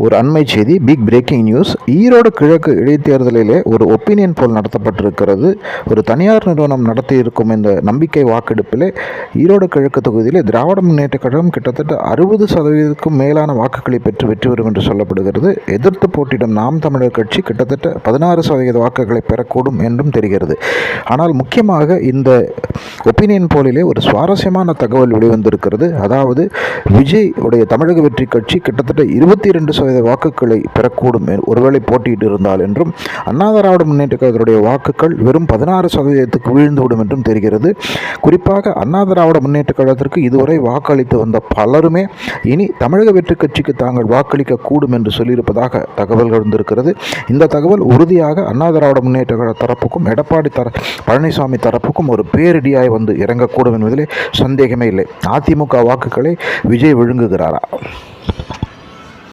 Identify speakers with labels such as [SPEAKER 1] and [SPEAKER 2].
[SPEAKER 1] ஒரு அண்மை செய்தி, பிக் பிரேக்கிங் நியூஸ். ஈரோடு கிழக்கு இடைத்தேர்தலிலே ஒரு ஒப்பீனியன் போல் நடத்தப்பட்டிருக்கிறது. ஒரு தனியார் நிறுவனம் நடத்தியிருக்கும் இந்த நம்பிக்கை வாக்கெடுப்பிலே ஈரோடு கிழக்கு தொகுதியிலே திராவிட முன்னேற்ற கழகம் கிட்டத்தட்ட 60% மேலான வாக்குகளை பெற்று வெற்றி பெறும் என்று சொல்லப்படுகிறது. எதிர்த்து போட்டியிடும் நாம் தமிழர் கட்சி கிட்டத்தட்ட 16% வாக்குகளை பெறக்கூடும் என்றும் தெரிகிறது. ஆனால் முக்கியமாக இந்த ஒப்பீனியன் போலிலே ஒரு சுவாரஸ்யமான தகவல் வெளிவந்திருக்கிறது. அதாவது விஜய் உடைய தமிழக வெற்றி கட்சி கிட்டத்தட்ட 22% வாக்குகளை பெறக்கூடும் ஒருவேளை போட்டியிட்டு இருந்தால் என்றும், அண்ணா திராவிட முன்னேற்ற கழகத்துடைய வாக்குகள் வெறும் 16% வீழ்ந்துவிடும் என்றும் தெரிகிறது. குறிப்பாக அண்ணா திராவிட முன்னேற்ற கழகத்திற்கு இதுவரை வாக்களித்து வந்த பலருமே இனி தமிழக வெற்றி கட்சிக்கு தாங்கள் வாக்களிக்க கூடும் என்று சொல்லியிருப்பதாக தகவல்கள் வந்திருக்கிறது. இந்த தகவல் உறுதியாக அண்ணா திராவிட முன்னேற்ற கழக தரப்புக்கும் எடப்பாடி பழனிசாமி தரப்புக்கும் ஒரு பேரிடியாய் வந்து இறங்கக்கூடும் என்பதிலே சந்தேகமே இல்லை. அதிமுக வாக்குகளை விஜய் விழுங்குகிறாரா?